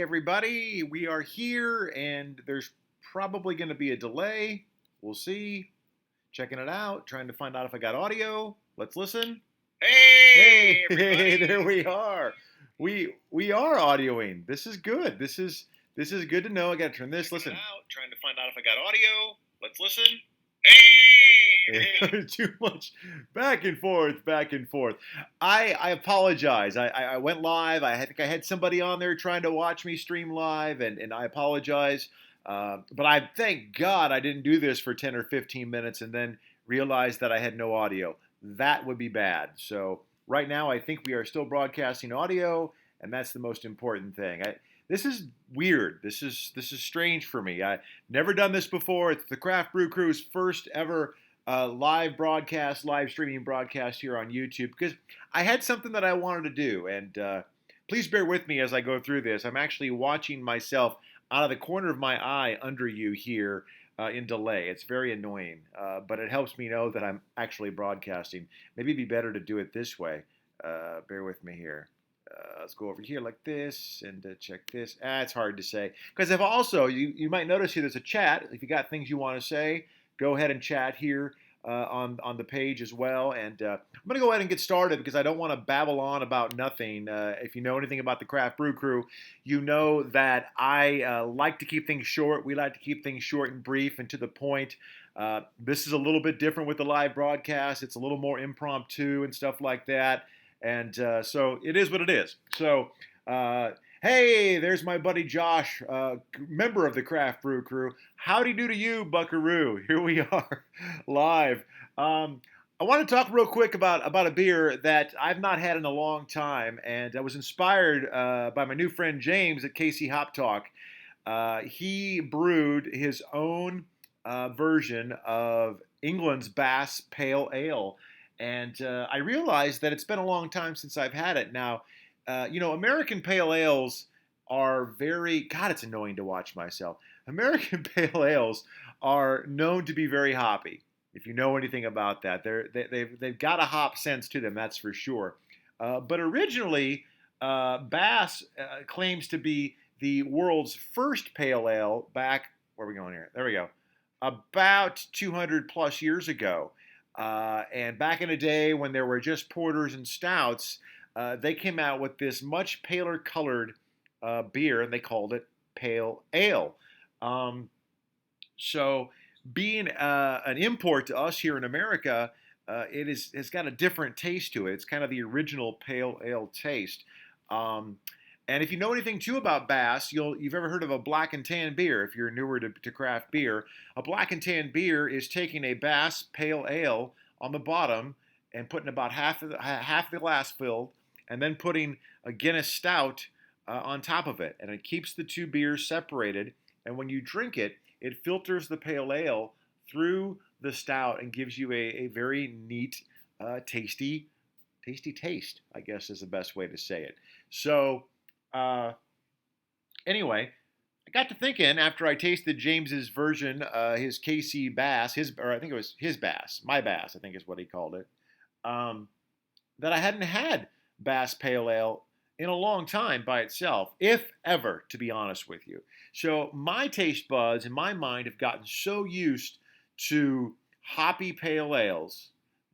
everybody. We are here, and there's probably going to be a delay. We'll see. Checking it out, trying to find out if I got audio. Let's listen. Hey, Hey, everybody. there we are. We are audioing. This is good. This is good to know. I got to turn this. Checking Listen. it out, trying to find out if I got audio. Let's listen. Hey. Too much back and forth, back and forth. I apologize. I went live. I think I had somebody on there trying to watch me stream live, and I apologize. But I thank God I didn't do this for 10 or 15 minutes and then realized that I had no audio. That would be bad. So right now I think we are still broadcasting audio, and that's the most important thing. This is weird. This is strange for me. I never done this before. It's the Craft Brew Crew's first ever live broadcast, live streaming broadcast here on YouTube because I had something that I wanted to do. And please bear with me as I go through this. I'm actually watching myself out of the corner of my eye under you here in delay. It's very annoying, but it helps me know that I'm actually broadcasting. Maybe it'd be better to do it this way. Bear with me here. Let's go over here like this and check this. It's hard to say. Because if also, you might notice here there's a chat. If you got things you want to say, go ahead and chat here on the page as well. And I'm going to go ahead and get started because I don't want to babble on about nothing. If you know anything about the Craft Brew Crew, you know that I like to keep things short. We like to keep things short and brief and to the point. This is a little bit different with the live broadcast. It's a little more impromptu and stuff like that. And so it is what it is. So, hey, there's my buddy Josh, member of the Craft Brew Crew. Howdy do to you, buckaroo. Here we are, live. I want to talk real quick about a beer that I've not had in a long time, and I was inspired by my new friend James at KC Hop Talk. He brewed his own version of England's Bass Pale Ale. And I realized that it's been a long time since I've had it. Now, American pale ales are God, it's annoying to watch myself. American pale ales are known to be very hoppy. If you know anything about that, they've got a hop sense to them, that's for sure. But originally, Bass claims to be the world's first pale ale back, where are we going here? There we go. About 200 plus years ago. And back in the day when there were just porters and stouts, they came out with this much paler colored beer, and they called it pale ale. So, being an import to us here in America, it's got a different taste to it. It's kind of the original pale ale taste. And if you know anything too about Bass, you've ever heard of a black and tan beer. If you're newer to craft beer, a black and tan beer is taking a Bass pale ale on the bottom and putting about half the glass filled, and then putting a Guinness Stout on top of it, and it keeps the two beers separated. And when you drink it, it filters the pale ale through the stout and gives you a very neat, tasty taste, I guess is the best way to say it. So. Anyway, I got to thinking after I tasted James's version, his KC Bass, or I think it was his Bass, my Bass, I think is what he called it, that I hadn't had Bass Pale Ale in a long time by itself, if ever, to be honest with you. So my taste buds in my mind have gotten so used to hoppy pale ales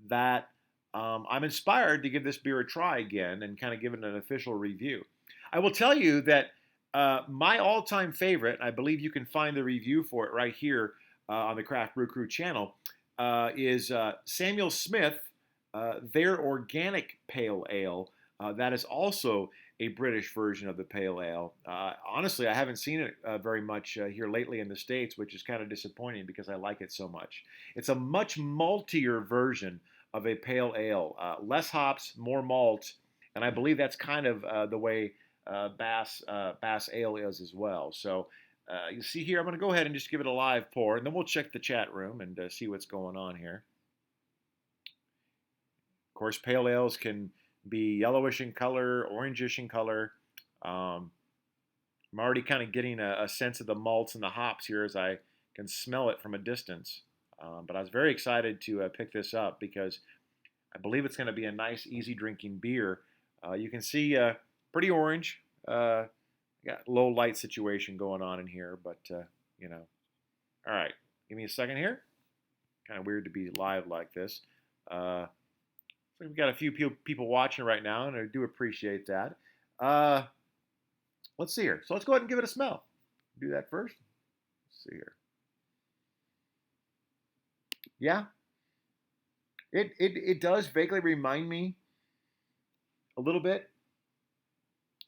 that I'm inspired to give this beer a try again and kind of give it an official review. I will tell you that my all-time favorite, I believe you can find the review for it right here on the Craft Brew Crew channel, is Samuel Smith, their organic pale ale. That is also a British version of the pale ale. Honestly, I haven't seen it very much here lately in the States, which is kind of disappointing because I like it so much. It's a much maltier version of a pale ale. Less hops, more malt, and I believe that's kind of the way Bass Ale is as well. So you see here, I'm going to go ahead and just give it a live pour, and then we'll check the chat room and see what's going on here. Of course, pale ales can be yellowish in color, orangish in color. I'm already kind of getting a sense of the malts and the hops here as I can smell it from a distance. But I was very excited to pick this up because I believe it's going to be a nice, easy drinking beer. You can see pretty orange, Got low light situation going on in here, but you know. All right, give me a second here. Kind of weird to be live like this. So we've got a few people watching right now, and I do appreciate that. Uh, let's see here. So let's go ahead and give it a smell. Do that first. Let's see here. Yeah, it does vaguely remind me a little bit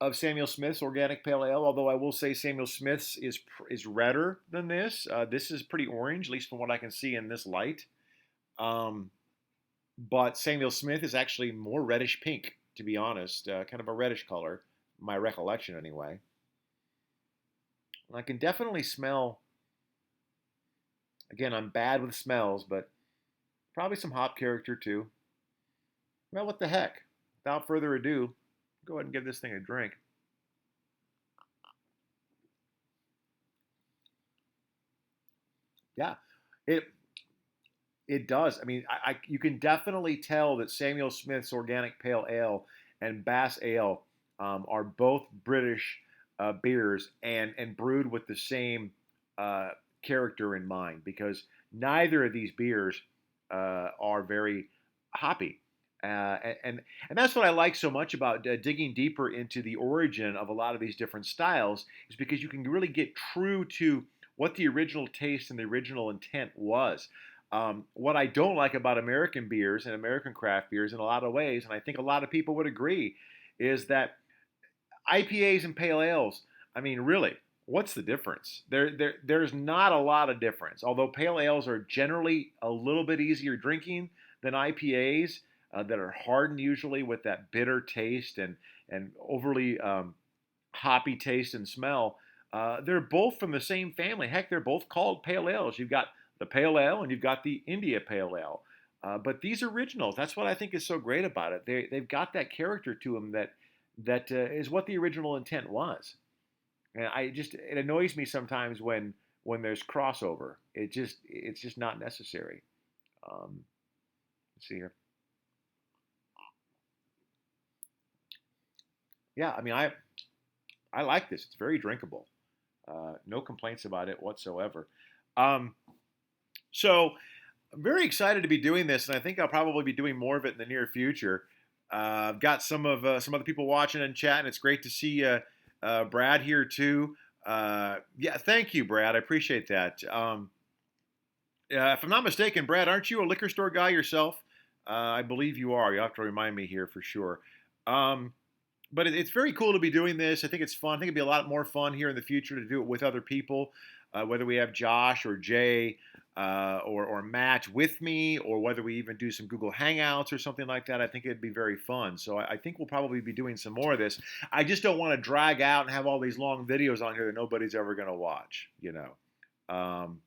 of Samuel Smith's Organic Pale Ale, although I will say Samuel Smith's is redder than this. This is pretty orange, at least from what I can see in this light. But Samuel Smith is actually more reddish pink, to be honest, kind of a reddish color, my recollection anyway. And I can definitely smell. Again, I'm bad with smells, but probably some hop character too. Well, what the heck? Without further ado, go ahead and give this thing a drink. Yeah, it it does. I mean, you can definitely tell that Samuel Smith's Organic Pale Ale and Bass Ale are both British beers and brewed with the same uh, character in mind because neither of these beers are very hoppy. And that's what I like so much about digging deeper into the origin of a lot of these different styles is because you can really get true to what the original taste and the original intent was. What I don't like about American beers and American craft beers in a lot of ways, and I think a lot of people would agree, is that IPAs and pale ales, I mean, really, what's the difference? There's not a lot of difference. Although pale ales are generally a little bit easier drinking than IPAs that are hardened usually with that bitter taste and overly hoppy taste and smell. They're both from the same family. Heck, they're both called pale ales. You've got the pale ale and you've got the India pale ale. But these originals, that's what I think is so great about it. They've got that character to them that is what the original intent was. And it annoys me sometimes when there's crossover. It's just not necessary. Um, let's see here. Yeah, I mean I like this. It's very drinkable. No complaints about it whatsoever. Um, so I'm very excited to be doing this, and I think I'll probably be doing more of it in the near future. I've got some other people watching and chatting. It's great to see Brad here too. Yeah, thank you, Brad. I appreciate that. If I'm not mistaken, Brad, aren't you a liquor store guy yourself? I believe you are. You have to remind me here for sure. Um, but it's very cool to be doing this. I think it's fun. I think it'd be a lot more fun here in the future to do it with other people, whether we have Josh or Jay or Matt with me, or whether we even do some Google Hangouts or something like that. I think it'd be very fun. So I think we'll probably be doing some more of this. I just don't want to drag out and have all these long videos on here that nobody's ever going to watch, you know. I'm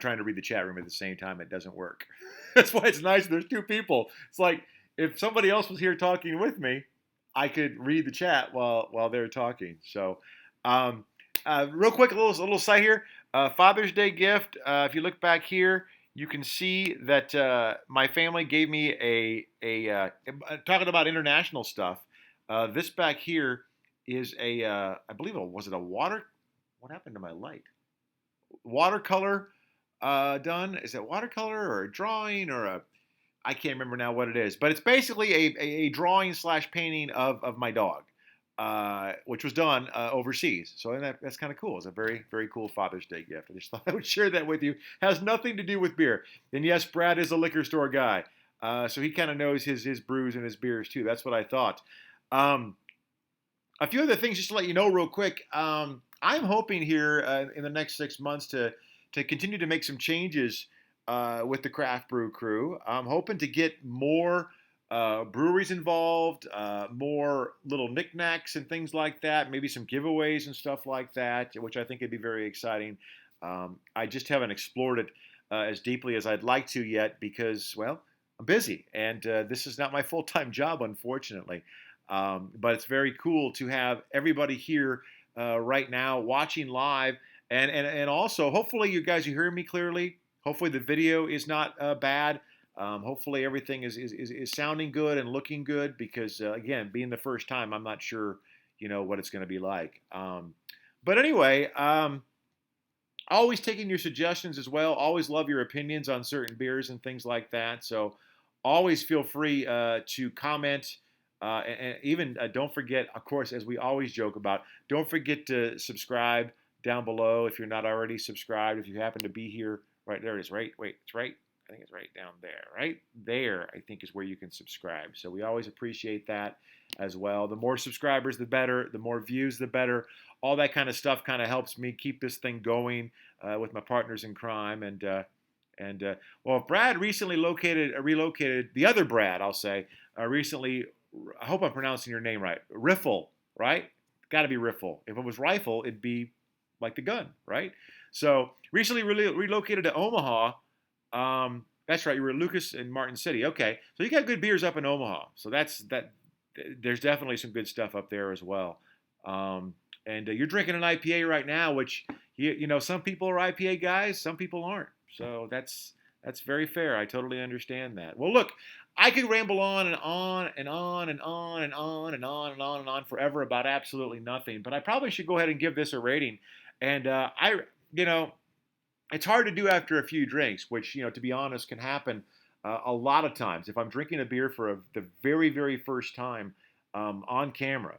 trying to read the chat room at the same time. It doesn't work. That's why it's nice. There's two people. It's like if somebody else was here talking with me, I could read the chat while they're talking. So, real quick, a little side here. Father's Day gift. If you look back here, you can see that my family gave me talking about international stuff. This back here is I believe was it a water? What happened to my light? Watercolor done. Is it watercolor or a drawing or a? I can't remember now what it is, but it's basically a drawing slash painting of my dog, which was done overseas. So that's kind of cool. It's a very, very cool Father's Day gift. I just thought I would share that with you. Has nothing to do with beer. And yes, Brad is a liquor store guy, so he kind of knows his brews and his beers too. That's what I thought. A few other things just to let you know real quick. I'm hoping here in the next 6 months to continue to make some changes with the Craft Brew Crew. I'm hoping to get more breweries involved, more little knickknacks and things like that, maybe some giveaways and stuff like that, which I think would be very exciting. I just haven't explored it as deeply as I'd like to yet because, well, I'm busy and this is not my full-time job, unfortunately. But it's very cool to have everybody here right now watching live. And also, hopefully you guys are hearing me clearly. Hopefully the video is not bad. Hopefully everything is sounding good and looking good because, again, being the first time, I'm not sure, what it's going to be like. But anyway, always taking your suggestions as well. Always love your opinions on certain beers and things like that. So always feel free to comment. And even don't forget, of course, as we always joke about, don't forget to subscribe down below if you're not already subscribed. If you happen to be here, right there it is, right? Wait, it's right. I think it's right down there. Right there, I think, is where you can subscribe. So we always appreciate that as well. The more subscribers, the better. The more views, the better. All that kind of stuff kind of helps me keep this thing going with my partners in crime. Well, Brad recently relocated, the other Brad, I'll say, recently, I hope I'm pronouncing your name right, Riffle, right? Got to be Riffle. If it was Rifle, it'd be like the gun, right? So recently relocated to Omaha. That's right, you were at Lucas and Martin City. Okay, so you got good beers up in Omaha. So that. There's definitely some good stuff up there as well. And you're drinking an IPA right now, which some people are IPA guys, some people aren't. So that's very fair. I totally understand that. Well, look, I could ramble on and on and on and on and on and on and on and on forever about absolutely nothing, but I probably should go ahead and give this a rating. And it's hard to do after a few drinks, which, to be honest, can happen a lot of times. If I'm drinking a beer for the very, very first time on camera,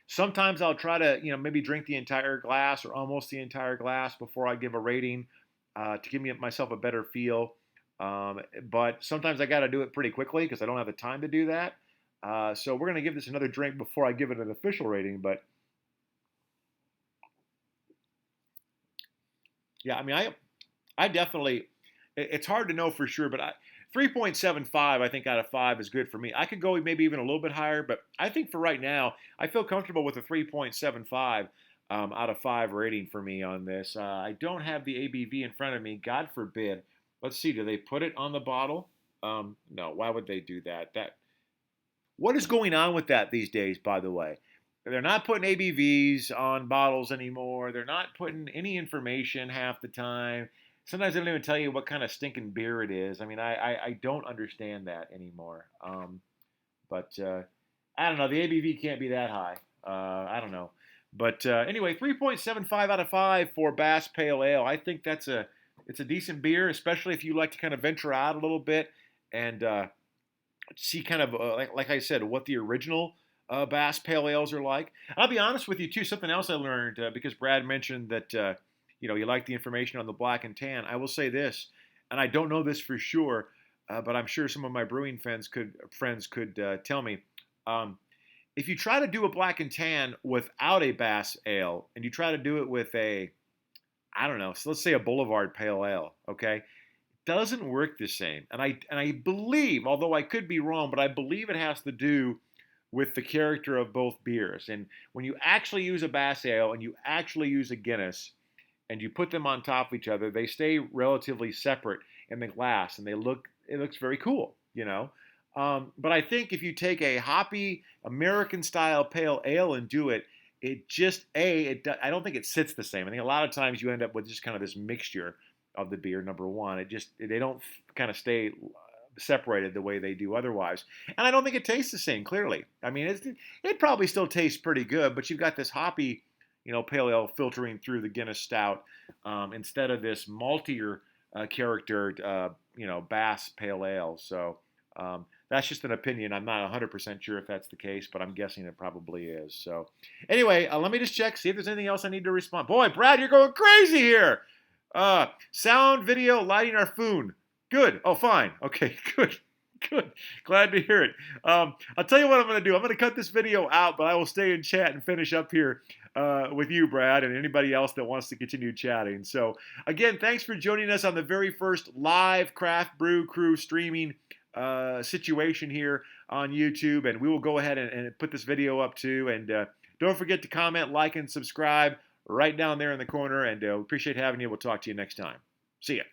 sometimes I'll try to, maybe drink the entire glass or almost the entire glass before I give a rating to give myself a better feel. But sometimes I got to do it pretty quickly because I don't have the time to do that. So we're going to give this another drink before I give it an official rating. But yeah, I mean, I definitely, it's hard to know for sure, but 3.75, I think, out of 5 is good for me. I could go maybe even a little bit higher, but I think for right now, I feel comfortable with a 3.75 out of 5 rating for me on this. I don't have the ABV in front of me. God forbid. Let's see. Do they put it on the bottle? No. Why would they do that? What is going on with that these days, by the way? They're not putting ABVs on bottles anymore. They're not putting any information half the time. Sometimes they don't even tell you what kind of stinking beer it is. I mean, I don't understand that anymore. But I don't know. The ABV can't be that high. I don't know. But anyway, 3.75 out of 5 for Bass Pale Ale. I think it's a decent beer, especially if you like to kind of venture out a little bit and see kind of, like I said, what the original Bass Pale Ales are like. I'll be honest with you, too. Something else I learned, because Brad mentioned that, you like the information on the black and tan. I will say this, and I don't know this for sure, but I'm sure some of my brewing friends could tell me. If you try to do a black and tan without a Bass Ale, and you try to do it with I don't know, so let's say a Boulevard Pale Ale, okay? It doesn't work the same. And I believe, although I could be wrong, but I believe it has to do with the character of both beers. And when you actually use a Bass Ale and you actually use a Guinness and you put them on top of each other, they stay relatively separate in the glass, and it looks very cool, But I think if you take a hoppy American-style pale ale and do it, I don't think it sits the same. I think a lot of times you end up with just kind of this mixture of the beer. Number one, they don't kind of stay separated the way they do otherwise, and I don't think it tastes the same. Clearly, I mean, it probably still tastes pretty good, but you've got this hoppy, pale ale filtering through the Guinness Stout instead of this maltier charactered, Bass Pale Ale. So that's just an opinion. I'm not 100% sure if that's the case, but I'm guessing it probably is. So anyway, let me just check, see if there's anything else I need to respond. Boy, Brad, you're going crazy here. Sound, video, lighting our food. Good. Oh, fine. Okay, good. Good. Glad to hear it. I'll tell you what I'm going to do. I'm going to cut this video out, but I will stay in chat and finish up here with you, Brad, and anybody else that wants to continue chatting. So, again, thanks for joining us on the very first live Craft Brew Crew streaming situation here on YouTube. And we will go ahead and put this video up too. And don't forget to comment, like, and subscribe right down there in the corner. And appreciate having you. We'll talk to you next time. See ya.